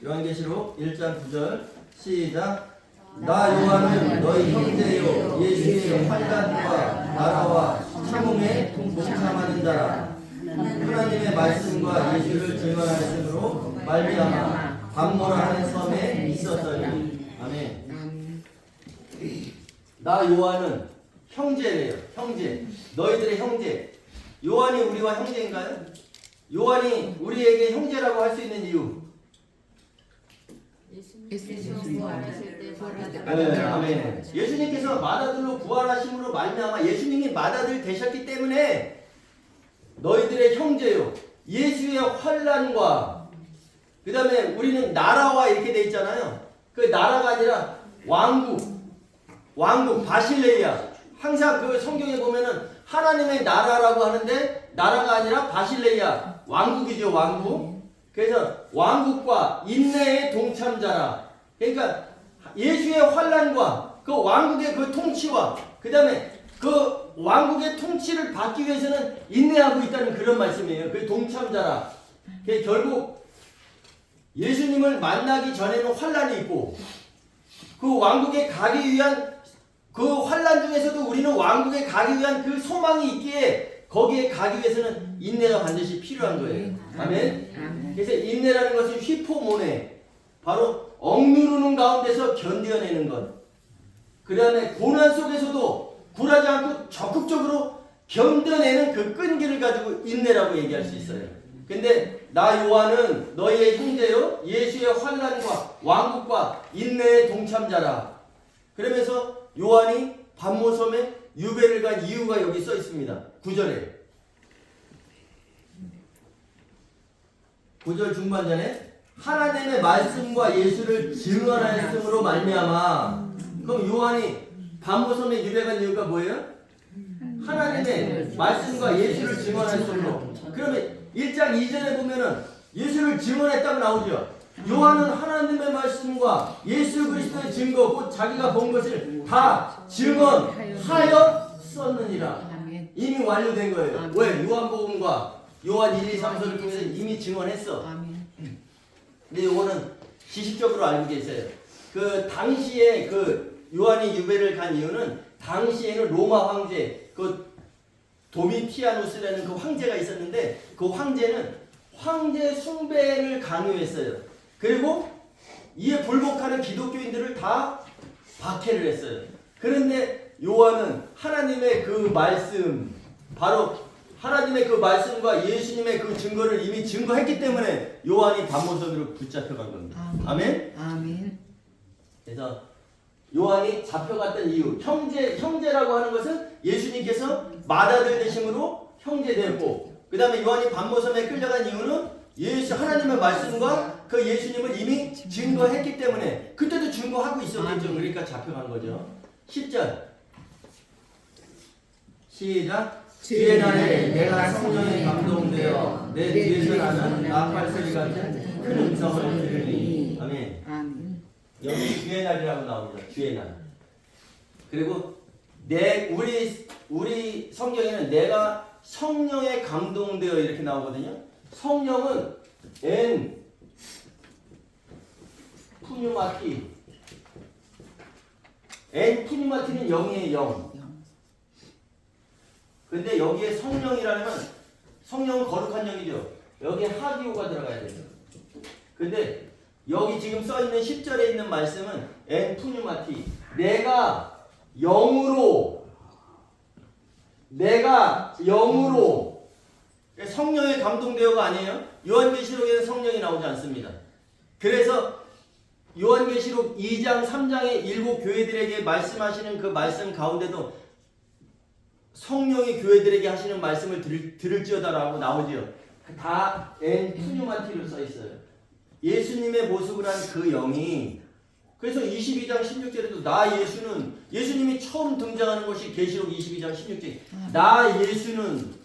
요한계시록 1장 9절 시작. 나 요한은 너희 형제요 예수의 환난과 나라와 참음에 동참하는 자라. 하나님의 말씀과 예수를 증언하였으므로 말미암아 밤모라 하는 섬에 있었더니. 아멘. 나 요한은 형제래요. 형제. 너희들의 형제. 요한이 우리와 형제인가요? 요한이 우리에게 형제라고 할 수 있는 이유. 네, 아멘. 예수님께서 맏아들로 부활하심으로 말미암아 예수님이 맏아들 되셨기 때문에 너희들의 형제요. 예수의 환난과 그 다음에 우리는 나라와 이렇게 돼 있잖아요. 그 나라가 아니라 왕국 바실레이아. 항상 그 성경에 보면은 하나님의 나라라고 하는데 나라가 아니라 바실레이아 왕국이죠. 왕국. 그래서 왕국과 인내의 동참자라. 그러니까 예수의 환난과 그 왕국의 그 통치와 그 다음에 그 왕국의 통치를 받기 위해서는 인내하고 있다는 그런 말씀이에요. 그 동참자라. 결국 예수님을 만나기 전에는 환난이 있고 그 왕국에 가기 위한 그 환난 중에서도 우리는 왕국에 가기 위한 그 소망이 있기에 거기에 가기 위해서는 인내가 반드시 필요한 거예요. 아멘. 그래서 인내라는 것은 휘포모네, 바로 억누르는 가운데서 견뎌내는 것. 그 다음에 고난 속에서도 굴하지 않고 적극적으로 견뎌내는 그 끈기를 가지고 인내라고 얘기할 수 있어요. 근데 나 요한은 너희의 형제요 예수의 환난과 왕국과 인내의 동참자라. 그러면서 요한이 밤모섬에 유배를 간 이유가 여기 써 있습니다. 9절에 9절 중반전에 하나님의 말씀과 예수를 증언하였으므로 말미암아. 그럼 요한이 밤모섬에 유배 간 이유가 뭐예요? 하나님의 말씀과 예수를 증언하였으므로. 그러면 1장 2절에 보면은 예수를 증언했다고 나오죠. 요한은 하나님의 말씀과 예수 그리스도의 증거, 곧 자기가 본 것을 다 증언하여 썼느니라. 이미 완료된 거예요. 왜? 요한복음과 요한 1, 2, 3서를 통해서 이미 증언했어. 근데 요거는 지식적으로 알고 계세요. 그 당시에 그 요한이 유배를 간 이유는 당시에는 로마 황제 그 도미티아누스라는 그 황제가 있었는데 그 황제는 황제 숭배를 강요했어요. 그리고 이에 불복하는 기독교인들을 다 박해를 했어요. 그런데 요한은 하나님의 그 말씀, 바로 하나님의 그 말씀과 예수님의 그 증거를 이미 증거했기 때문에 요한이 밤모섬으로 붙잡혀간 겁니다. 아멘? 아멘. 그래서 요한이 잡혀갔던 이유, 형제라고 하는 것은 예수님께서 맏아들 되심으로 형제되었고, 그 다음에 요한이 밤모섬에 끌려간 이유는 예수 하나님의 말씀과 그 예수님을 이미 증거했기 때문에 그때도 증거하고 있었겠죠. 그러니까 잡혀간 거죠. 10절 시작. 주의 날에 내가 성령에 감동되어 내 뒤에서 나는 나팔소리 같은 큰 음성을 들으니. 아멘. 아멘. 여기 주의 날이라고 나옵니다. 주의 날. 그리고 우리 성경에는 내가 성령에 감동되어 이렇게 나오거든요. 성령은 엔 푸뉴마티. 엔 푸뉴마티는 영이에요. 영. 근데 여기에 성령이라면 성령은 거룩한 영이죠. 여기에 하기오가 들어가야 돼요. 근데 여기 지금 써있는 10절에 있는 말씀은 엔 푸뉴마티. 내가 영으로 성령에 감동되어가 아니에요. 요한계시록에는 성령이 나오지 않습니다. 그래서 요한계시록 2장 3장의 일곱 교회들에게 말씀하시는 그 말씀 가운데도 성령이 교회들에게 하시는 말씀을 들을지어다라고 나오지요. 다 엔 푸뉴마티로 써 있어요. 예수님의 모습을 한 그 영이. 그래서 22장 16절에도 나 예수는, 예수님이 처음 등장하는 것이 계시록 22장 16절. 나 예수는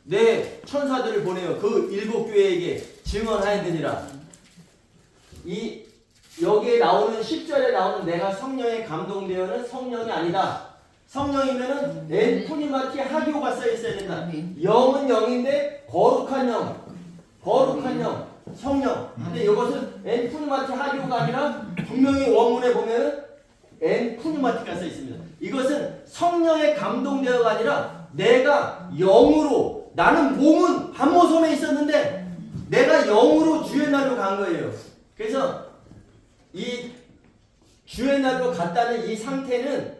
내 천사들을 보내요. 그 일곱 교회에게 증언하야 되니라. 여기에 나오는 10절에 나오는 내가 성령에 감동되어는 성령이 아니다. 성령이면은 엔토니마티 하기오가 써 있어야 된다. 영은 영인데 거룩한 영. 거룩한 영, 성령. 근데 이것은 엔푸누마티 하리오가 아니라 분명히 원문에 보면 엔푸누마티가 써 있습니다. 이것은 성령에 감동되어가 아니라 내가 영으로, 나는 몸은 반모섬에 있었는데 내가 영으로 주의 날로 간 거예요. 그래서 이 주의 날로 갔다는 이 상태는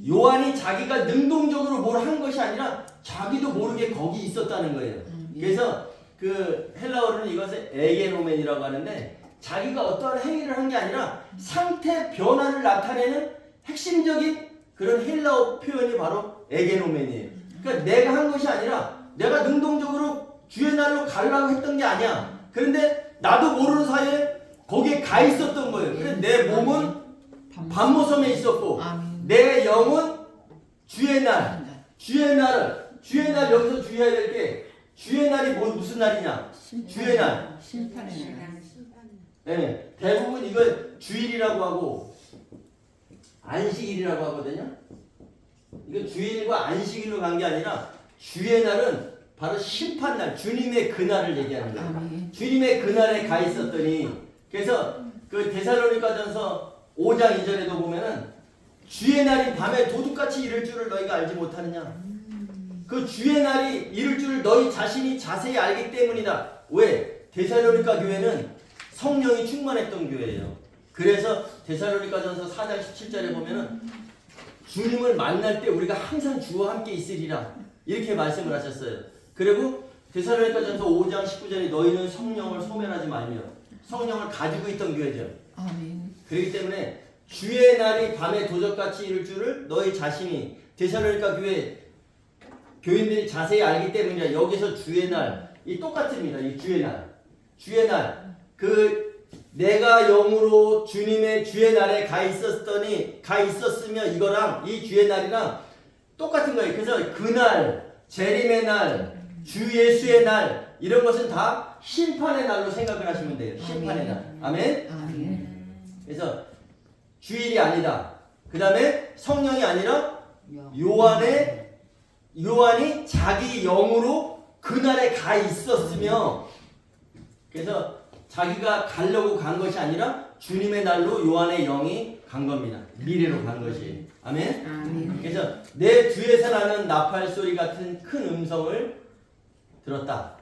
요한이 자기가 능동적으로 뭘 한 것이 아니라 자기도 모르게 거기 있었다는 거예요. 그래서 그 헬라어로는 이것을 에게노멘이라고 하는데 자기가 어떠한 행위를 한 게 아니라 상태 변화를 나타내는 핵심적인 그런 헬라어 표현이 바로 에게노멘이에요. 그러니까 내가 한 것이 아니라 내가 능동적으로 주의 날로 가려고 했던 게 아니야. 그런데 나도 모르는 사이에 거기에 가 있었던 거예요. 그래서 내 몸은 반모섬에 있었고 내 영은 주의 날, 주의 날 여기서 주의해야 될 게 주의 날이 무슨 날이냐? 주의 날. 심판의 날. 네, 대부분 이걸 주일이라고 하고 안식일이라고 하거든요. 이거 주일과 안식일로 간 게 아니라 주의 날은 바로 심판날, 주님의 그날을 얘기하는 거예요. 주님의 그날에 가 있었더니 그래서 그 데살로니가전서 5장 2절에도 보면은 주의 날이 밤에 도둑같이 이를 줄을 너희가 알지 못하느냐. 그 주의 날이 이를 줄을 너희 자신이 자세히 알기 때문이다. 왜? 데살로니가 교회는 성령이 충만했던 교회예요. 그래서 데살로니가전서 4장 17절에 보면은 주님을 만날 때 우리가 항상 주와 함께 있으리라 이렇게 말씀을 하셨어요. 그리고 데살로니가전서 5장 19절에 너희는 성령을 소멸하지 말며 성령을 가지고 있던 교회죠. 아멘. 그렇기 때문에 주의 날이 밤에 도적같이 이를 줄을 너희 자신이 데살로니가 교회 교인들이 자세히 알기 때문이라. 여기서 주의 날 이 똑같습니다. 이 주의 날 그 내가 영으로 주님의 주의 날에 가 있었으면 이거랑 이 주의 날이랑 똑같은 거예요. 그래서 그날, 재림의 날, 주 예수의 날 이런 것은 다 심판의 날로 생각을 하시면 돼요. 심판의 날. 아멘. 아멘. 그래서 주일이 아니다. 그 다음에 성령이 아니라 요한이 자기 영으로 그날에 가 있었으며 그래서 자기가 가려고 간 것이 아니라 주님의 날로 요한의 영이 간 겁니다. 미래로 간 것이. 아멘. 아멘. 그래서 내 뒤에서 나는 나팔 소리 같은 큰 음성을 들었다.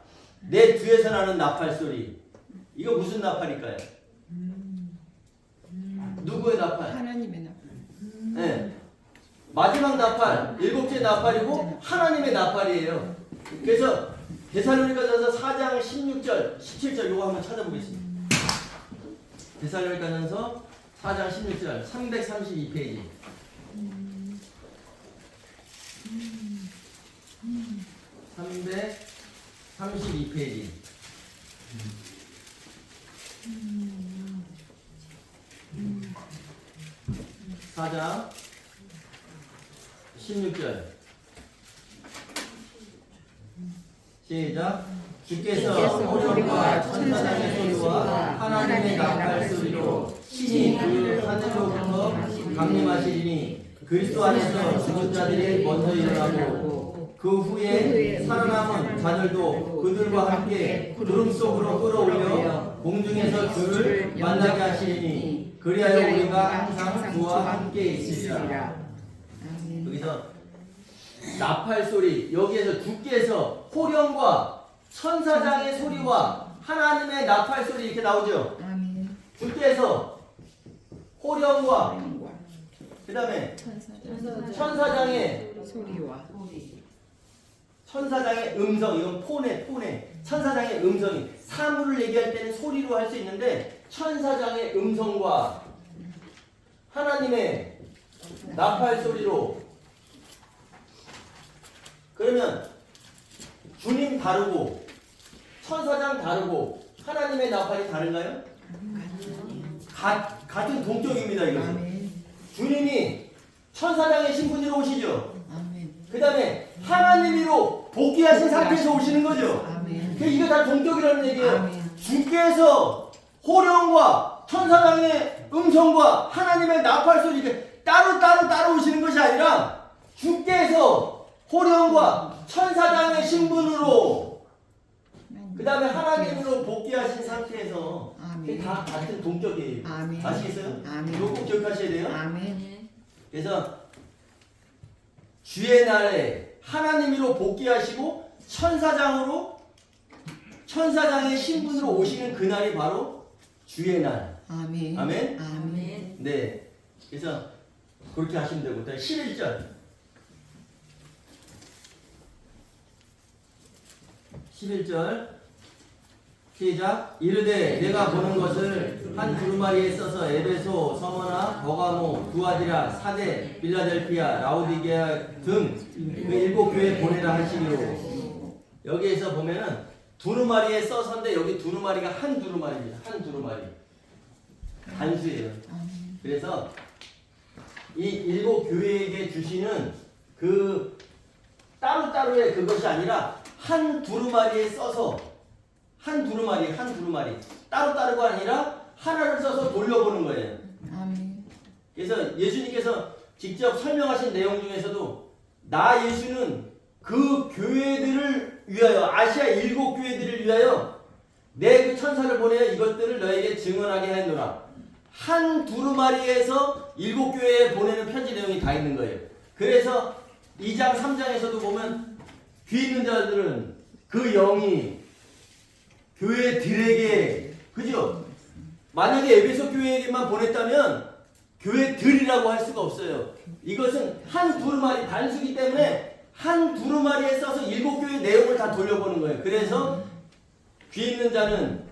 내 뒤에서 나는 나팔 소리. 이거 무슨 나팔일까요? 누구의 나팔? 하나님의 나팔. 네. 마지막 나팔, 일곱째 나팔이고 하나님의 나팔이에요. 그래서 데살로니가전서 4장 16절, 17절 이거 한번 찾아보겠습니다. 데살로니가전서 4장 16절 332페이지. (332페이지) (4장) 16절 시작. 주께서 호령과 천사장의 소리와 하나님의 나팔 소리로 신이 그 하늘로부터 강림하시리니 그리스도 안에서 죽은 자들이 먼저 일어나고 그 후에 살아남은 자들도 그들과 함께 구름 속으로 끌어올려 공중에서 그를 만나게 하시리니 그리하여 우리가 항상 주와 함께 있으리라. 여기서 나팔 소리, 여기에서 주께서 호령과 천사장의 소리와 하나님의 나팔 소리 이렇게 나오죠. 아멘. 주께서 호령과 그 다음에 천사장의 소리와 천사장의 음성, 이건 폰에 천사장의 음성이 사물을 얘기할 때는 소리로 할 수 있는데 천사장의 음성과 하나님의 나팔 소리로. 그러면 주님 다르고 천사장 다르고 하나님의 나팔이 다른가요? 같은 동격입니다. 이것은 주님이 천사장의 신분으로 오시죠. 그 다음에 하나님으로 복귀하신 상태에서 오시는 거죠. 이거 다 동격이라는 얘기예요. 주께서 호령과 천사장의 음성과 하나님의 나팔 소리 이렇게 따로 오시는 것이 아니라 주께서 호령과 천사장의 신분으로 그 다음에 하나님으로 복귀하신 상태에서 아멘. 다 같은 동격이에요. 아멘. 아시겠어요? 아멘. 이거 꼭 기억하셔야 돼요. 아멘. 그래서 주의 날에 하나님으로 복귀하시고 천사장의 신분으로 오시는 그날이 바로 주의 날. 아멘. 아멘? 아멘. 네. 그래서 그렇게 하시면 되고 11절 11절 시작. 이르되 내가 보는 것을 한 두루마리에 써서 에베소, 서머나, 버가모, 두아디라, 사대, 빌라델피아, 라오디게아 등 그 7교회에 보내라 하시기로. 여기에서 보면은 두루마리에 써서인데 여기 두루마리가 한 두루마리입니다. 한 두루마리. 단수예요. 그래서 이 7교회에게 주시는 그 따로따로의 그것이 아니라 한 두루마리에 써서 한 두루마리 따로따로가 아니라 하나를 써서 돌려보는 거예요. 아멘. 그래서 예수님께서 직접 설명하신 내용 중에서도 나 예수는 그 교회들을 위하여 아시아 7교회들을 위하여 내 그 천사를 보내어 이것들을 너에게 증언하게 하노라. 한 두루마리에서 7교회에 보내는 편지 내용이 다 있는 거예요. 그래서 2장 3장에서도 보면 귀 있는 자들은 그 영이 교회들에게, 그죠? 만약에 에베소 교회에게만 보냈다면 교회들이라고 할 수가 없어요. 이것은 한 두루마리 단수기 때문에 한 두루마리에 써서 7교회 내용을 다 돌려보는 거예요. 그래서 귀 있는 자는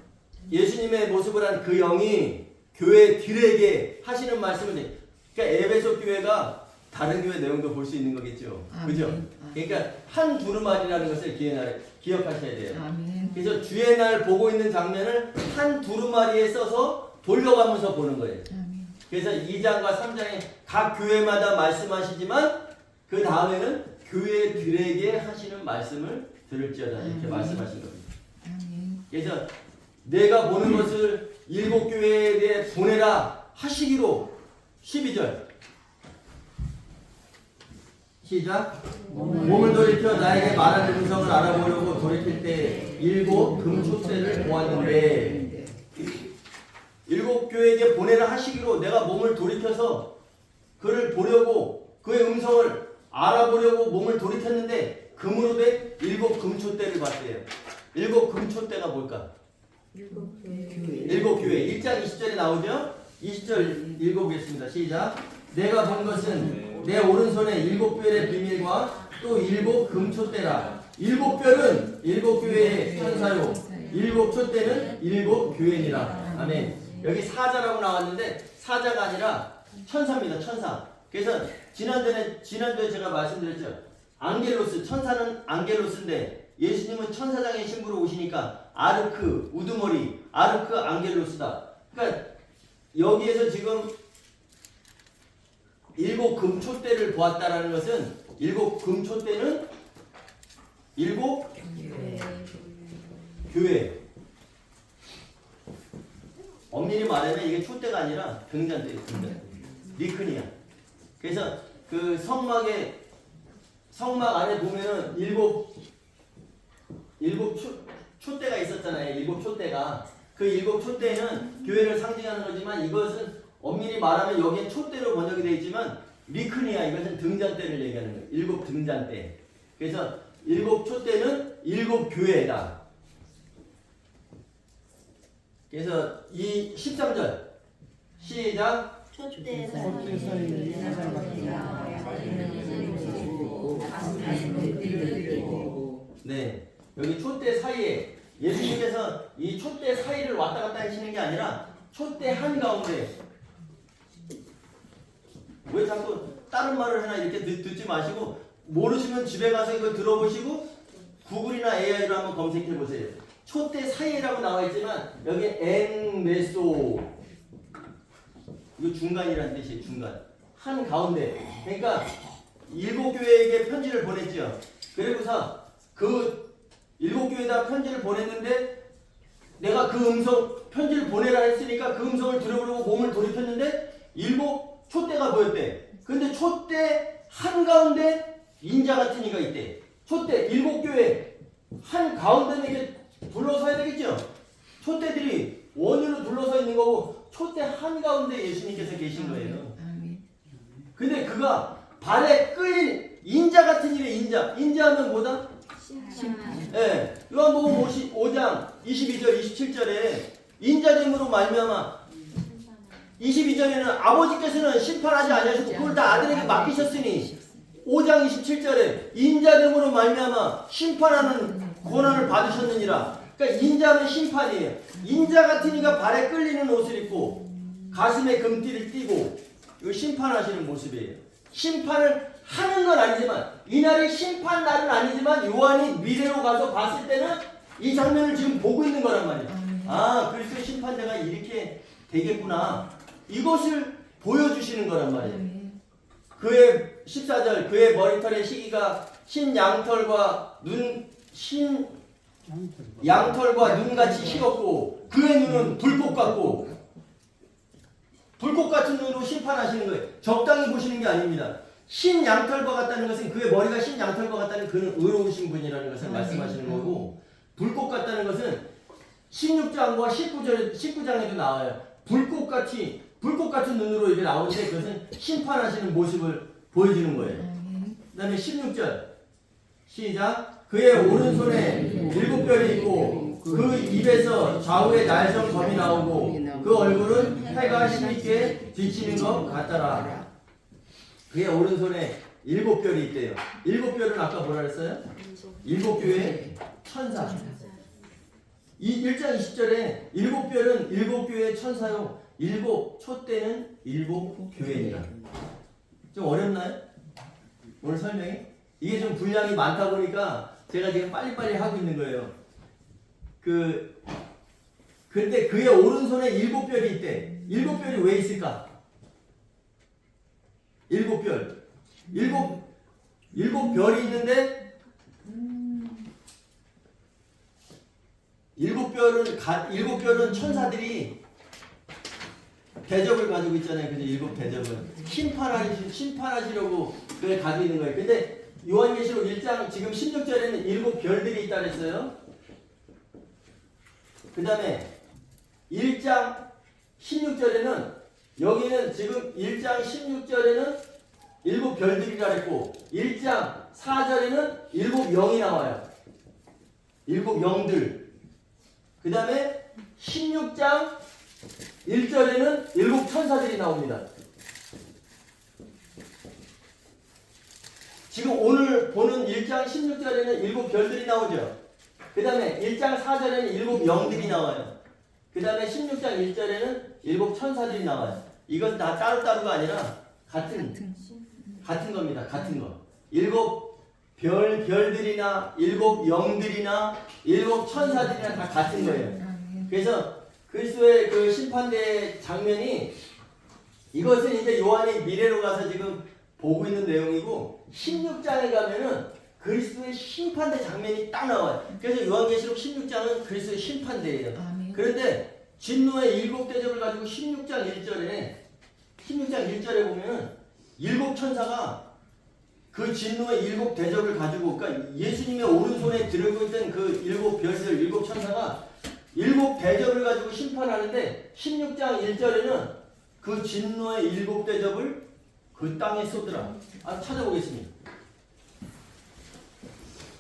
예수님의 모습을 한 그 영이 교회들에게 하시는 말씀을 해. 그러니까 에베소 교회가 다른 교회 내용도 볼 수 있는 거겠죠. 그죠? 그러니까 한 두루마리라는 것을 기억하셔야 돼요. 아멘. 그래서 주의 날 보고 있는 장면을 한 두루마리에 써서 돌려가면서 보는 거예요. 아멘. 그래서 2장과 3장에 각 교회마다 말씀하시지만 그 다음에는 교회들에게 하시는 말씀을 들을지어다 이렇게 말씀하신 겁니다. 아멘. 그래서 내가 보는 것을 7교회에 대해 보내라 하시기로 12절 시작. 몸을 돌이켜 나에게 말하는 음성을 알아보려고 돌이킬 때 7 금초대를 보았는데 7교회에게 보내라 하시기로 내가 몸을 돌이켜서 그를 보려고 그의 음성을 알아보려고 몸을 돌이켰는데 금으로 된 7 금초대를 봤대요. 7 금초대가 뭘까? 7교회 1장 20절에 나오죠? 20절 읽어보겠습니다. 시작. 내가 본 것은 내 오른손에 7별의 비밀과 또 7 금초대라. 7별은 7교회의 천사요 7 촛대는 7교회니라. 아멘. 여기 사자라고 나왔는데 사자가 아니라 천사입니다. 천사. 그래서 지난주에 제가 말씀드렸죠. 안겔로스, 천사는 안겔로스인데 예수님은 천사장의 신부로 오시니까 아르크, 우두머리, 아르크 안겔로스다. 그러니까 여기에서 지금 7 금초대를 보았다라는 것은 7 금초대는 7 교회. 엄밀히 말하면 이게 촛대가 아니라 등잔대예요. 등잔대. 리크니아. 그래서 그 성막 안에 보면은 7 촛대가 있었잖아요. 7 촛대가. 그 7 촛대는 교회를 상징하는 거지만 이것은 엄밀히 말하면 여기에 촛대로 번역이 되어 있지만 리크니아 이것은 등잔대를 얘기하는 거예요. 7 등잔대. 그래서 7 촛대는 7 교회다. 그래서 이 13절 시작. 촛대 네, 여기 촛대 사이에 예수님께서 이 촛대 사이를 왔다 갔다 하시는 게 아니라 촛대 한가운데. 왜 자꾸 다른 말을 해나 이렇게 듣지 마시고 모르시면 집에 가서 이거 들어보시고 구글이나 AI로 한번 검색해 보세요. 촛대 사이라고 나와 있지만 여기 엔메소 이거 중간이라는 뜻이에요. 중간 한 가운데. 그러니까 7교회에게 편지를 보냈죠. 그리고서 그 7교회에다 편지를 보냈는데 내가 그 편지를 보내라 했으니까 그 음성을 들어보려고 몸을 돌이켰는데 7 촛대가 보였대. 근데 촛대 한가운데 인자 같은 이가 있대. 촛대 7교회 한가운데 이렇게 둘러서야 되겠죠. 촛대들이 원으로 둘러서 있는 거고 촛대 한가운데 예수님께서 계신 거예요. 아멘. 근데 그가 발에 끌린 인자 같은 일에 인자하면 뭐다? 심판. 예. 요한복음 5장 22절 27절에 인자됨으로 말미암아 22절에는 아버지께서는 심판하지 아니하시고 그걸 다 아들에게 맡기셨으니 5장 27절에 인자됨으로 말미암아 심판하는 권한을 받으셨느니라. 그러니까 인자는 심판이에요. 인자 같은 이가 발에 끌리는 옷을 입고 가슴에 금띠를 띠고 이거 심판하시는 모습이에요. 심판을 하는 건 아니지만 이날이 심판 날은 아니지만 요한이 미래로 가서 봤을 때는 이 장면을 지금 보고 있는 거란 말이에요. 아, 그리스도 심판자가 이렇게 되겠구나. 이것을 보여주시는 거란 말이에요. 아멘. 그의 14절 그의 머리털의 시기가 양털과 눈같이 희었고 그의 눈은 불꽃 같고 불꽃 같은 눈으로 심판하시는 거예요. 적당히 보시는 게 아닙니다. 흰 양털과 같다는 것은 그의 머리가 흰 양털과 같다는 그는 의로우신 분이라는 것을 말씀하시는 거고 불꽃 같다는 것은 16장과 19장에도 나와요. 불꽃 같은 눈으로 이게 나오는데 그것은 심판하시는 모습을 보여주는 거예요. 그 다음에 16절 시작. 그의 오른손에 7별이 있고 그 입에서 좌우에 날성 검이 나오고 그 얼굴은 해가 힘있게 비치는 것 같더라. 그의 오른손에 7별이 있대요. 7별은 아까 뭐라 그랬어요? 7교의 천사. 이 1장 20절에 7별은 7교의 천사요. 7 촛대는 7 교회니라. 좀 어렵나요? 오늘 설명이? 이게 좀 분량이 많다 보니까 제가 지금 빨리빨리 하고 있는 거예요. 근데 그의 오른손에 7별이 있대. 7별이 왜 있을까? 7별. 7별이 있는데 7별은 천사들이 대접을 가지고 있잖아요. 그죠? 7 대접은 심판하시려고 그걸 가지고 있는 거예요. 근데 요한계시록 1장 지금 16절에는 7 별들이 있다 그랬어요. 그 다음에 1장 16절에는 여기는 지금 1장 16절에는 7 별들이라 그랬고 1장 4절에는 7 영이 나와요. 7 영들. 그 다음에 16장 1절에는 7 천사들이 나옵니다. 지금 오늘 보는 1장 16절에는 7 별들이 나오죠. 그 다음에 1장 4절에는 7 영들이 나와요. 그 다음에 16장 1절에는 7 천사들이 나와요. 이건 다 따로따로가 아니라 같은 겁니다. 같은 거. 7 별들이나 7 영들이나 7 천사들이나 다 같은 거예요. 그래서 그리스도의 그 심판대 장면이 이것은 이제 요한이 미래로 가서 지금 보고 있는 내용이고 16장에 가면은 그리스도의 심판대 장면이 딱 나와요. 그래서 요한계시록 16장은 그리스도의 심판대예요. 그런데 진노의 7 대접을 가지고 16장 1절에 보면은 7 천사가 그 진노의 7 대접을 가지고 그러니까 예수님의 오른손에 들고 있던 그 7 별들 7 천사가 7 대접을 가지고 심판하는데 16장 1절에는 그 진노의 7 대접을 그 땅에 쏟더라. 찾아보겠습니다.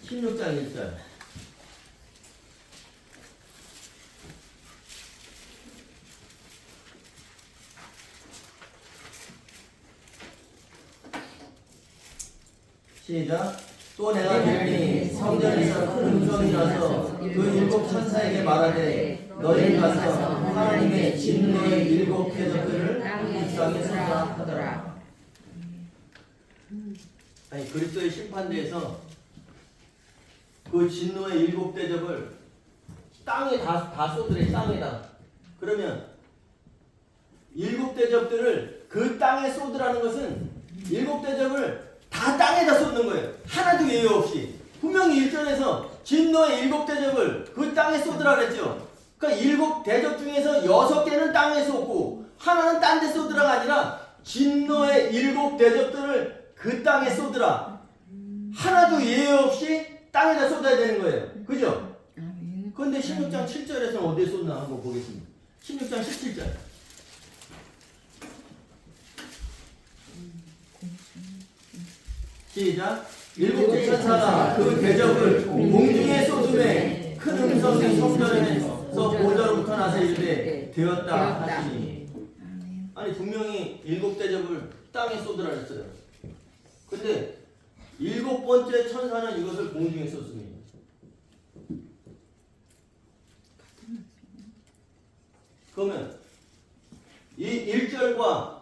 16장 1절. 시작. 또 내가 들으니 성전에서 큰 음성이 나서 그 7 천사에게 말하되 너희 가서 하나님의 진노의 7 대접들을 묵상해 쏟아 하더라. 아니 그리스도의 심판대에서 그 진노의 7 대접을 땅에 다 쏟으래. 땅에다. 그러면 7 대접들을 그 땅에 쏟으라는 것은 7 대접을 다 땅에다 쏟는 거예요. 하나도 예외 없이. 분명히 1절에서 진노의 7 대접을 그 땅에 쏟으라 그랬죠. 그러니까 7 대접 중에서 6개는 땅에 쏟고 하나는 딴 데 쏟으라가 아니라 진노의 7 대접들을 그 땅에 쏟으라. 하나도 예외 없이 땅에다 쏟아야 되는 거예요. 그죠? 그런데 16장 7절에서는 어디에 쏟나 한번 보겠습니다. 16장 17절. 시작. 일곱째 천사가 그 대접을 공중에 쏟음에 큰 음성이 성전에서 보좌로부터 나서 이르되 되었다 하시니. 아니 분명히 일곱 대접을 땅에 쏟으라 했어요. 근데 일곱 번째 천사는 이것을 공중에 쏟습니다. 그러면 이 1절과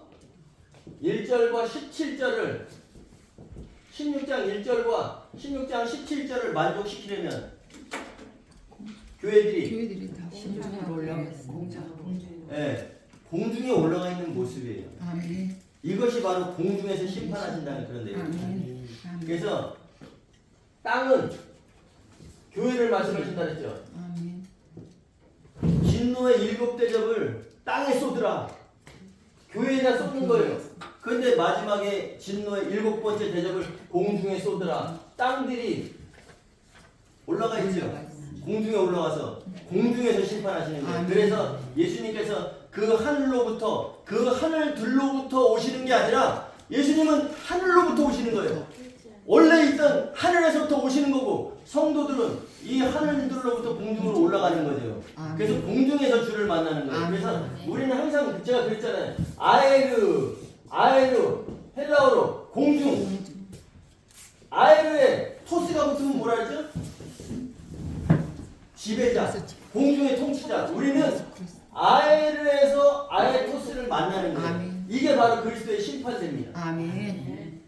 17절을 16장 1절과 16장 17절을 만족시키려면 교회들이 다 신중으로 올라갔어. 공중에 올라가 있는 모습이에요. 아멘. 이것이 바로 공중에서 심판하신다는 그런 내용입니다. 아멘. 그래서 땅은 교회를 말씀하신다 그랬죠. 아멘. 진노의 일곱 대접을 땅에 쏟으라. 교회에다 쏟는 거예요. 그런데 마지막에 진노의 일곱 번째 대접을 공중에 쏟으라. 땅들이 올라가 있죠. 공중에 올라가서 공중에서 심판하시는 거예요. 그래서 예수님께서 그 하늘로부터 그 하늘들로부터 오시는 게 아니라 예수님은 하늘로부터 오시는 거예요. 원래 있던 하늘에서부터 오시는 거고 성도들은 이 하늘들로부터 공중으로 올라가는 거죠. 그래서 공중에서 주를 만나는 거예요. 그래서 우리는 항상 제가 그랬잖아요. 아에르 헬라어로 공중. 아에르에 토스가 붙으면 뭐라 했죠? 지배자, 공중의 통치자. 우리는 아에르에서 아에토스를 만나는 거예요. 아멘. 이게 바로 그리스도의 심판대입니다. 아멘.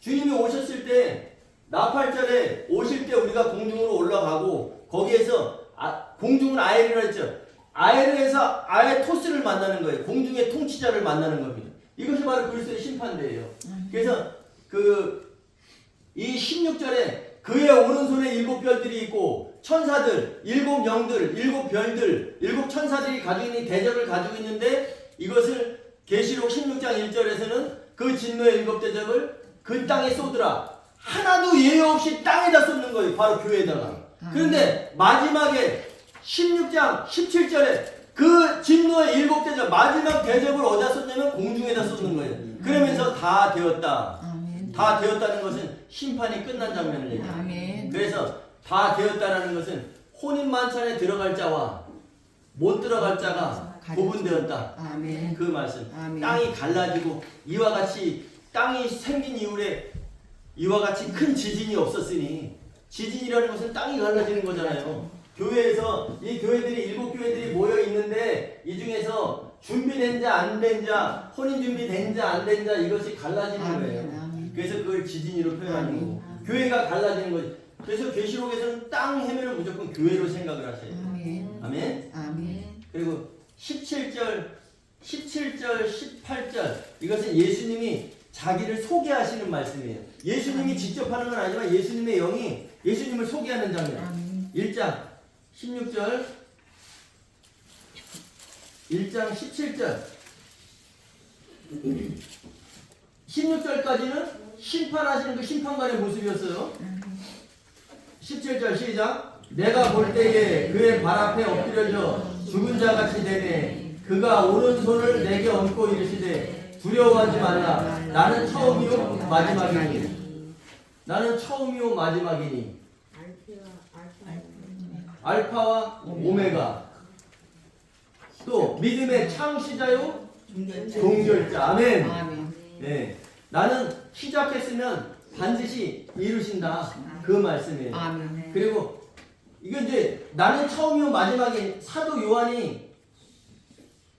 주님이 오셨을 때 나팔절에 오실 때 우리가 공중으로 올라가고 거기에서 공중은 아에르라 했죠. 아에르에서 아에토스를 만나는 거예요. 공중의 통치자를 만나는 겁니다. 이것이 바로 그리스도의 심판대예요. 그래서 이 16절에 그의 오른손에 일곱 별들이 있고 천사들, 일곱 영들, 일곱 별들, 일곱 천사들이 가지고 있는 대접을 가지고 있는데 이것을 계시록 16장 1절에서는 그 진노의 일곱 대접을 그 땅에 쏟으라. 하나도 예외 없이 땅에다 쏟는 거예요. 바로 교회에다가. 그런데 마지막에 16장 17절에 그 진노의 일곱 대접 마지막 대접을 어디다 쏟냐면 공중에다 쏟는 거예요. 그러면서 다 되었다. 다 되었다는 것은 심판이 끝난 장면을 얘기해요. 그래서 다 되었다는 것은 혼인 만찬에 들어갈 자와 못 들어갈 자가 구분되었다. 그 말씀. 땅이 갈라지고 이와 같이 땅이 생긴 이후에 이와 같이 큰 지진이 없었으니 지진이라는 것은 땅이 갈라지는 거잖아요. 교회에서 이 교회들이 일곱 교회들이 모여 있는데 이 중에서 준비된 자 안 된 자 혼인 준비된 자 안 된 자 이것이 갈라지는 거예요. 그래서 그걸 지진이로 표현하는 거고 교회가 갈라지는 거지. 그래서 계시록에서는 땅 해면을 무조건 교회로 생각을 하셔야 돼요. 아멘. 그리고 17절 18절 이것은 예수님이 자기를 소개하시는 말씀이에요. 예수님이 직접 하는 건 아니지만 예수님의 영이 예수님을 소개하는 장면. 1장 16절 1장 17절 16절까지는 심판하시는 그 심판관의 모습이었어요. 17절 시작. 내가 볼 때에 그의 발 앞에 엎드려져 죽은 자같이 되네. 그가 오른손을 내게 얹고 이르시되 두려워하지 말라. 나는 처음이요 마지막이니. 나는 처음이요 마지막이니. 알파와 오메가. 또 믿음의 창시자요 종결자. 아멘. 네. 나는 시작했으면 반드시 이루신다. 그 말씀이에요. 그리고 이거 이제 나는 처음이요 마지막에 사도 요한이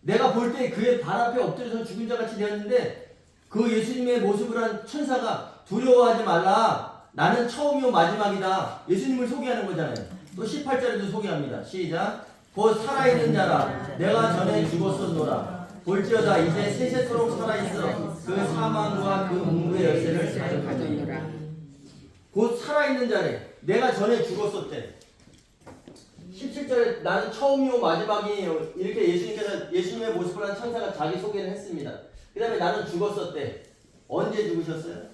내가 볼 때 그의 발 앞에 엎드려서 죽은 자같이 되었는데 그 예수님의 모습을 한 천사가 두려워하지 말라. 나는 처음이요 마지막이다. 예수님을 소개하는 거잖아요. 또 18절에도 소개합니다. 시작. 곧 살아있는 자라. 내가 전에 죽었었노라. 볼지어다 이제 세세토록 살아있어 그 사망과 그 문구의 열쇠를 가졌노라. 곧 살아있는 자래. 내가 전에 죽었었대. 17절에 나는 처음이요 마지막이에요. 이렇게 예수님의 모습을 한 천사가 자기 소개를 했습니다. 그 다음에 나는 죽었었대. 언제 죽으셨어요?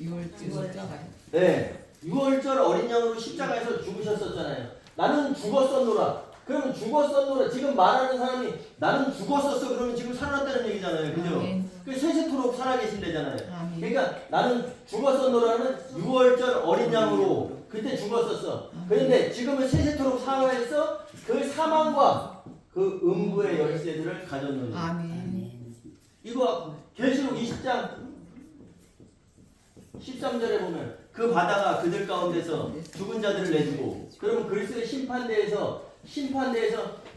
6월 6일자가요. 네. 유월절 어린 양으로 십자가에서 죽으셨었잖아요. 나는 죽었었노라. 그러면 죽었었노라. 지금 말하는 사람이 나는 죽었었어. 그러면 지금 살아났다는 얘기잖아요. 그죠? 아멘. 그 세세토록 살아계신다잖아요. 아멘. 그러니까 나는 죽었었노라는 유월절 어린 양으로 그때 죽었었어. 그런데 지금은 세세토록 살아있어. 그 사망과 그 음부의 열쇠들을 가졌노니. 아멘. 이거 계시록 20장 13절에 보면 그 바다가 그들 가운데서 죽은 자들을 내주고, 그러면 그리스도의 심판대에서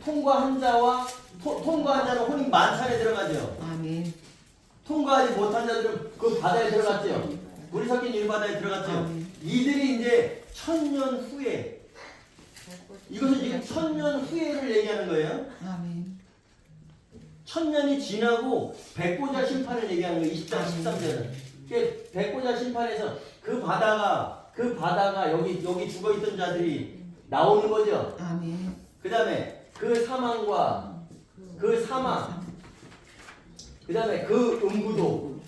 통과한 자와 통과한 자는 혼인 만찬에 들어가죠. 아멘. 통과하지 못한 자들은 그 바다에 들어갔죠. 물이 섞인 일바다에 들어갔죠. 아멘. 이들이 이제 1000년 후에, 이것은 지금 1000년 후에를 얘기하는 거예요. 아멘. 1000년이 지나고 백보자 심판을 얘기하는 거예요. 20장 13절은. 백보자 심판에서 그 바다가 여기 죽어있던 자들이 나오는 거죠. 아멘. 그 다음에 그 사망과 그 사망, 그 다음에 그 음부도,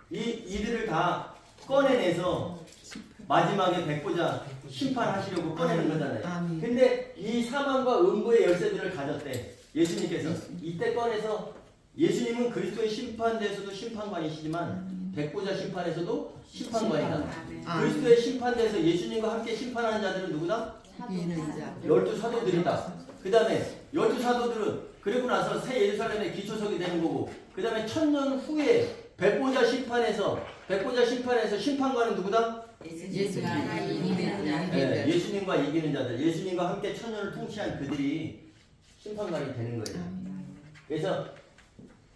이들을 다 꺼내내서 마지막에 백보자 심판하시려고 꺼내는 거잖아요. 아멘. 근데 이 사망과 음부의 열쇠들을 가졌대. 예수님께서 이때 꺼내서, 예수님은 그리스도의 심판대에서도 심판관이시지만 백보자 심판에서도 심판관이다. 그리스도의 심판대에서 예수님과 함께 심판하는 자들은 누구다? 이는 자. 12사도들이다. 그 다음에 12사도들은 그리고 나서 새 예루살렘의 기초석이 되는 거고, 그 다음에 1000년 후에 백보자 심판에서 심판관은 누구다? 예수가 이기는 자. 네, 예수님과 이기는 자들, 예수님과 함께 1000년을 통치한 그들이 심판관이 되는 거예요. 그래서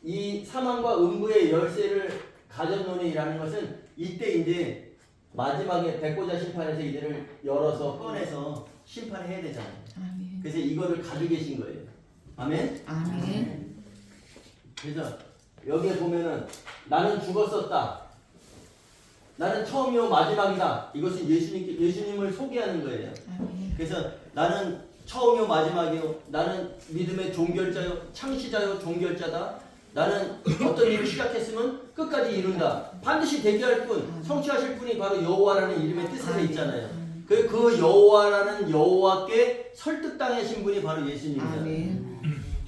이 사망과 음부의 열쇠를 가졌노니라는 것은 이때 이제 마지막에 백보자 심판에서 이들을 열어서 꺼내서 심판해야 되잖아요. 아멘. 그래서 이거를 가지고 계신 거예요. 아멘? 아멘. 그래서 여기에 보면은 나는 죽었었다. 나는 처음이요 마지막이다. 이것은 예수님을 소개하는 거예요. 아멘. 그래서 나는 처음이요 마지막이요. 나는 믿음의 종결자요, 창시자요, 종결자다. 나는 어떤 일을 시작했으면 끝까지 이룬다. 반드시 대기할 분, 성취하실 분이 바로 여호와라는 이름의 뜻에 있잖아요. 그 여호와라는 여호와께 설득당하신 분이 바로 예수님이잖아요. 아멘.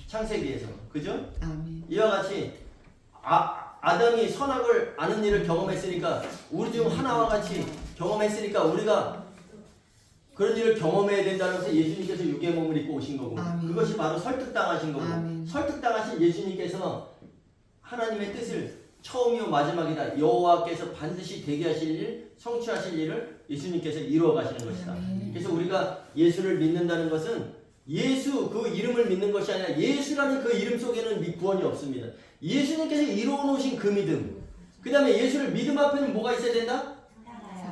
창세기에서. 그죠? 아멘. 이와 같이 아담이 선악을 아는 일을 경험했으니까, 우리 중 하나와 같이 경험했으니까 우리가 그런 일을 경험해야 된다는 것을 예수님께서 육의 몸을 입고 오신 거고, 아멘. 그것이 바로 설득당하신 거고, 아멘. 설득당하신 예수님께서 하나님의 뜻을 처음이요 마지막이다. 여호와께서 반드시 되게 하실 일, 성취하실 일을 예수님께서 이루어 가시는 것이다. 그래서 우리가 예수를 믿는다는 것은 예수 그 이름을 믿는 것이 아니라 예수라는 그 이름 속에는 구원이 없습니다. 예수님께서 이루어 놓으신 그 믿음. 그 다음에 예수를 믿음 앞에는 뭐가 있어야 된다?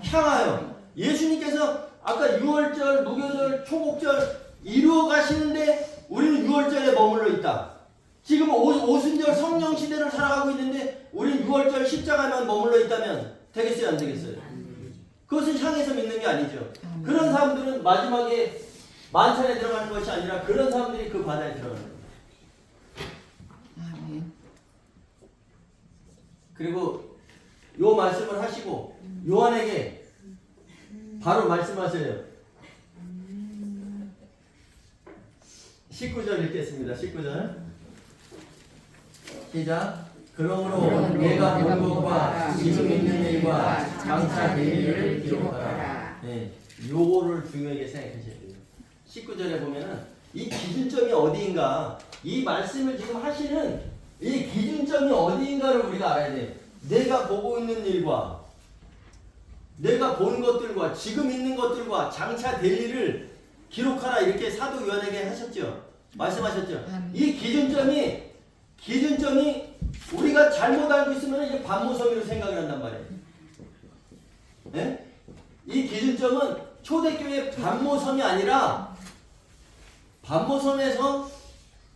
향하여. 예수님께서 아까 유월절, 무교절, 초복절 이루어 가시는데 우리는 유월절에 머물러 있다. 지금 오순절 성령 시대를 살아가고 있는데 우리는 유월절 십자가에만 머물러 있다면 되겠어요, 안 되겠어요? 그것은 향해서 믿는 게 아니죠. 그런 사람들은 마지막에 만찬에 들어가는 것이 아니라 그런 사람들이 그 바다에 들어가는 거예요. 아멘. 그리고 요 말씀을 하시고 요한에게 바로 말씀하세요. 19절 읽겠습니다. 19절 시작. 그러므로 내가 본 것과 지금 있는 일과 장차 될 일을 기록하라. 네, 요거를 중요하게 생각하셔야 돼요. 19절에 보면은 이 기준점이 어디인가, 이 말씀을 지금 하시는 이 기준점이 어디인가를 우리가 알아야 돼요. 내가 보고 있는 일과 내가 본 것들과 지금 있는 것들과 장차 될 일을 기록하라, 이렇게 사도 요한에게 하셨죠. 말씀하셨죠. 이 기준점이 우리가 잘못 알고 있으면 이제 반모섬이로 생각을 한단 말이에요. 네? 이 기준점은 초대교회 반모섬이 아니라 반모섬에서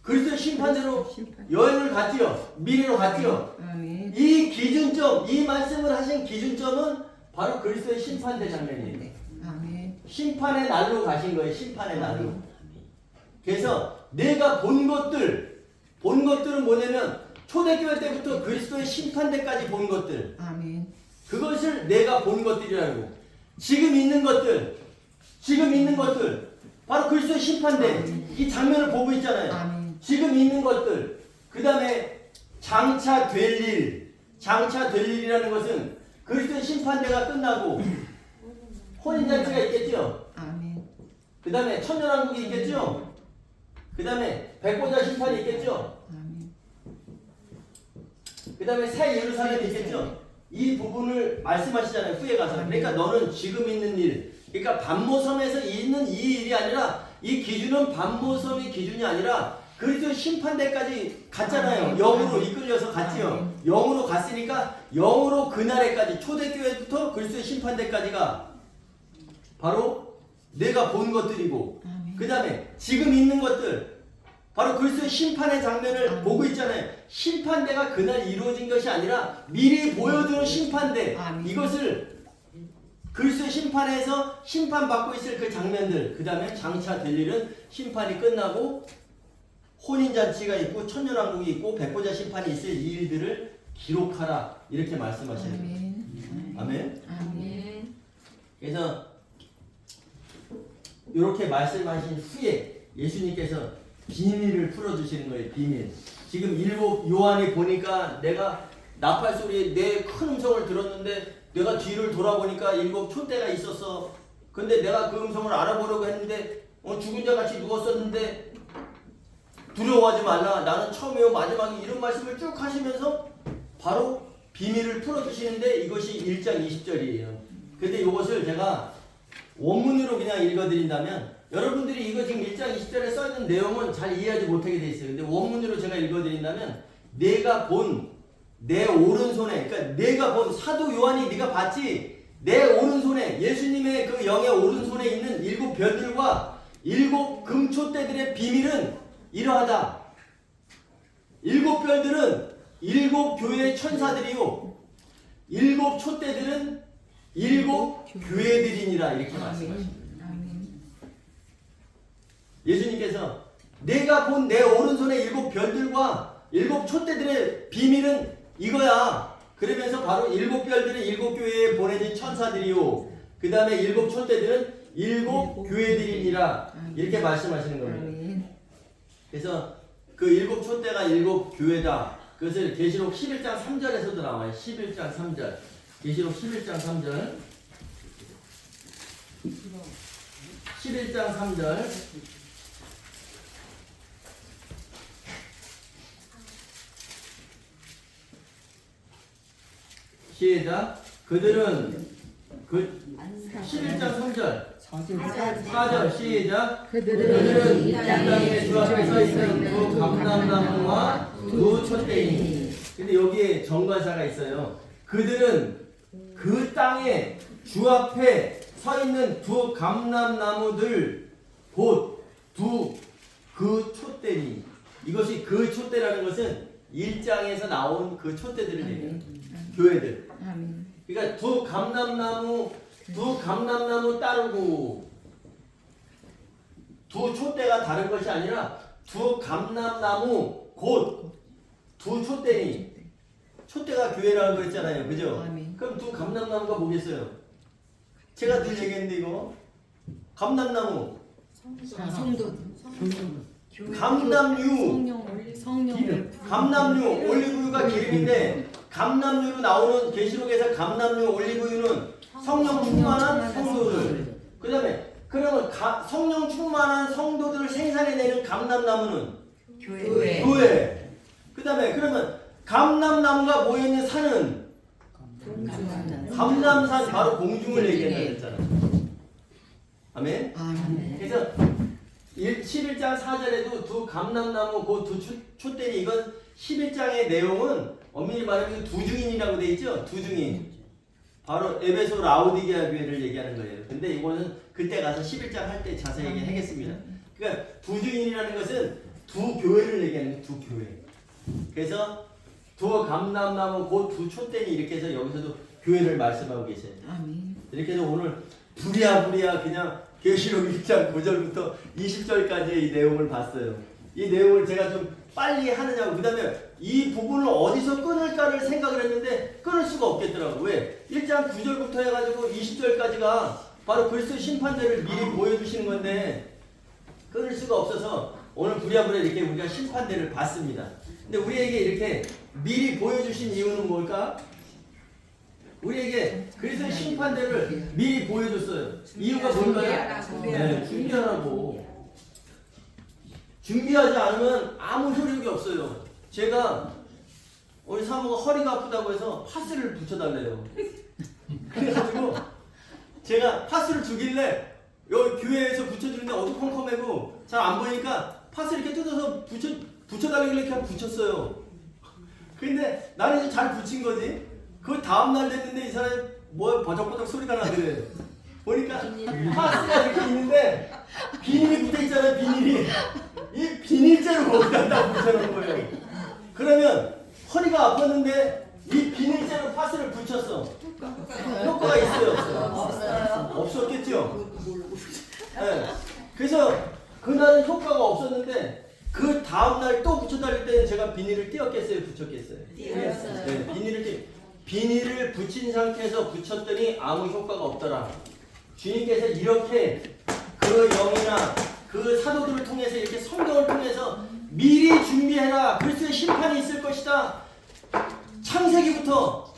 그리스도의 심판대로 여행을 갔지요. 미래로 갔지요. 아멘. 이 기준점, 이 말씀을 하신 기준점은 바로 그리스도의 심판대 장면이에요. 아멘. 심판의 날로 가신 거예요. 심판의 날로. 그래서 내가 본 것들은 뭐냐면 초대교회 때부터 그리스도의 심판대까지 본 것들. 아멘. 그것을 내가 본 것들이라고. 지금 있는 것들 바로 그리스도의 심판대. 이 장면을 보고 있잖아요. 아멘. 지금 있는 것들, 그 다음에 장차 될 일이라는 것은 그리스도의 심판대가 끝나고 혼인잔치가 있겠죠. 아멘. 그 다음에 천년왕국이 있겠죠. 그 다음에 백보자 심판이 있겠죠. 아멘. 그 다음에 새 예루살렘이 있겠죠. 이 부분을 말씀하시잖아요. 후에 가서. 그러니까 너는 지금 있는 일, 그러니까 반모섬에서 있는 이 일이 아니라, 이 기준은 반모섬의 기준이 아니라 그리스도 심판대까지 갔잖아요. 영으로 이끌려서 갔지요. 영으로 갔으니까 영으로 그날에까지, 초대교회부터 그리스도의 심판대까지가 바로 내가 본 것들이고, 그 다음에 지금 있는 것들, 바로 그리스도의 심판의 장면을 보고 있잖아요. 심판대가 그날 이루어진 것이 아니라 미리 보여주는 심판대, 이것을 그리스도의 심판에서 심판받고 있을 그 장면들, 그 다음에 장차 될 일은 심판이 끝나고 혼인잔치가 있고 천년왕국이 있고 백보자 심판이 있을 이 일들을 기록하라, 이렇게 말씀하시는 거예요. 아멘. 아멘. 그래서 이렇게 말씀하신 후에 예수님께서 비밀을 풀어주시는 거예요. 비밀. 지금 일곱 요한이 보니까 내가 나팔 소리에 내 큰 음성을 들었는데 내가 뒤를 돌아보니까 일곱 촛대가 있었어. 근데 내가 그 음성을 알아보려고 했는데 죽은 자 같이 누웠었는데 두려워하지 말라. 나는 처음이요 마지막이, 이런 말씀을 쭉 하시면서 바로 비밀을 풀어주시는데 이것이 1장 20절이에요. 근데 이것을 제가 원문으로 그냥 읽어드린다면, 여러분들이 이거 지금 1장 20절에 써있는 내용은 잘 이해하지 못하게 돼 있어요. 근데 원문으로 제가 읽어드린다면, 내가 본 내 오른손에, 그러니까 내가 본, 사도 요한이 네가 봤지? 내 오른손에, 예수님의 그 영의 오른손에 있는 일곱 별들과 일곱 금촛대들의 비밀은 이러하다. 일곱 별들은 일곱 교회의 천사들이요, 일곱 촛대들은 일곱 교회들이니라, 이렇게 말씀하십니다. 예수님께서 내가 본 내 오른손의 일곱 별들과 일곱 촛대들의 비밀은 이거야. 그러면서 바로 일곱 별들은 일곱 교회에 보내진 천사들이요, 그 다음에 일곱 촛대들은 일곱 교회들이니라, 이렇게 말씀하시는 겁니다. 그래서 그 일곱 촛대가 일곱 교회다. 그것을 계시록 11장 3절에서도 나와요. 11장 3절. 계시록 11장 3절. 11장 3절. 시작. 그들은 그 11장 3절 4절 시작. 그들은 이 땅에 주 앞에 서 있는 두 감람나무와 두 촛대이니. 근데 여기에 정관사가 있어요. 그들은 그 땅에 주 앞에 서 있는 두 감람나무들 곧 두 그 촛대니. 이것이 그 촛대라는 것은 1장에서 나온 그 촛대들을 얘기해요. 교회들. 그러니까 두 감람나무 따르고, 두 촛대가 다른 것이 아니라 두 감람나무 곧 두 촛대니. 촛대가 교회라고 그랬잖아요. 그죠? 그럼 두 감람나무가 뭐겠어요? 제가 늘 얘기했는데 이거 감람나무, 감남유, 감남유, 올리브유가 기름인데, 감남유로 나오는, 계시록에서 감남유, 올리브유는 성령 충만한 성도들. 그 다음에 그러면 성령 충만한 성도들을 생산해내는 감람나무는 교회. 그 다음에 그러면 감람나무가 모여있는 산은 감람산, 바로 공중을 얘기한다고 했잖아요. 아멘. 그래서 11장 4절에도 두 감람나무 그 두 촛대니, 이건 11장의 내용은 엄밀히 말하면 두 증인이라고 돼 있죠. 두 증인. 바로 에베소 라오디게아 교회를 얘기하는 거예요. 근데 이거는 그때 가서 11장 할 때 자세히 얘기하겠습니다. 그러니까 두 증인이라는 것은 두 교회를 얘기하는 거예요. 두 교회. 그래서 두 감람나무 그 두 촛대니, 이렇게 해서 여기서도 교회를 말씀하고 계세요. 이렇게 해서 오늘 부랴부랴 그냥 계시록 1장 9절부터 20절까지의 이 내용을 봤어요. 이 내용을 제가 좀 빨리 하느냐고. 그 다음에 이 부분을 어디서 끊을까를 생각을 했는데 끊을 수가 없겠더라고. 왜? 1장 9절부터 해가지고 20절까지가 바로 그리스도 심판대를 미리 보여주시는 건데 끊을 수가 없어서 오늘 부랴부랴 이렇게 우리가 심판대를 봤습니다. 근데 우리에게 이렇게 미리 보여주신 이유는 뭘까? 우리에게 그리스도의 심판대를 미리 보여줬어요. 이유가 뭘까요? 네, 준비하라고. 준비하지 않으면 아무 효력이 없어요. 제가 우리 사모가 허리가 아프다고 해서 파스를 붙여달래요. 그래가지고 제가 파스를 주길래 여기 교회에서 붙여주는데 어두컴컴하고 잘 안 보이니까 파스 이렇게 뜯어서 붙여달라길래 그냥 붙였어요. 근데 나는 이제 잘 붙인 거지. 그 다음날 됐는데 이 사람이 뭐 버적버적 소리가 나더래. 보니까 파스가 이렇게 있는데 비닐이 붙어있잖아요. 비닐이. 이 비닐째로 거기다 딱 붙여놓은 거예요. 그러면 허리가 아팠는데 이 비닐째로 파스를 붙였어. 효과가 있어요? 없어요? 없었겠죠? 네. 그래서 그날은 효과가 없었는데 그 다음날 또 붙여달릴 때는 제가 비닐을 띄었겠어요? 붙였겠어요? 띄었어요. 네, 비닐을 붙인 상태에서 붙였더니 아무 효과가 없더라. 주님께서 이렇게 그 영이나 그 사도들을 통해서 이렇게 성경을 통해서 미리 준비해라. 그리스도의 심판이 있을 것이다. 창세기부터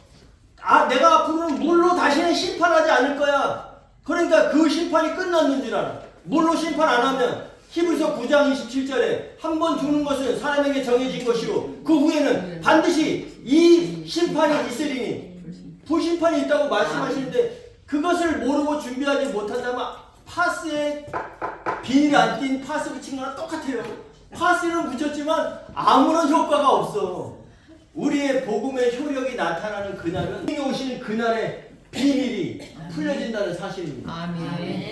내가 앞으로는 물로 다시는 심판하지 않을 거야. 그러니까 그 심판이 끝났는 줄 알아. 물로 심판 안 하면 히브리서 9장 27절에 한 번 죽는 것은 사람에게 정해진 것이요 그 후에는 반드시 이 심판이 있으리니 불심판이 있다고 말씀하시는데 그것을 모르고 준비하지 못한다면 파스에 비닐이 안 띈 파스 붙인 거랑 똑같아요. 파스는 붙였지만 아무런 효과가 없어. 우리의 복음의 효력이 나타나는 그날은 오시는 그날에 비밀이 풀려진다는 사실입니다. 아멘.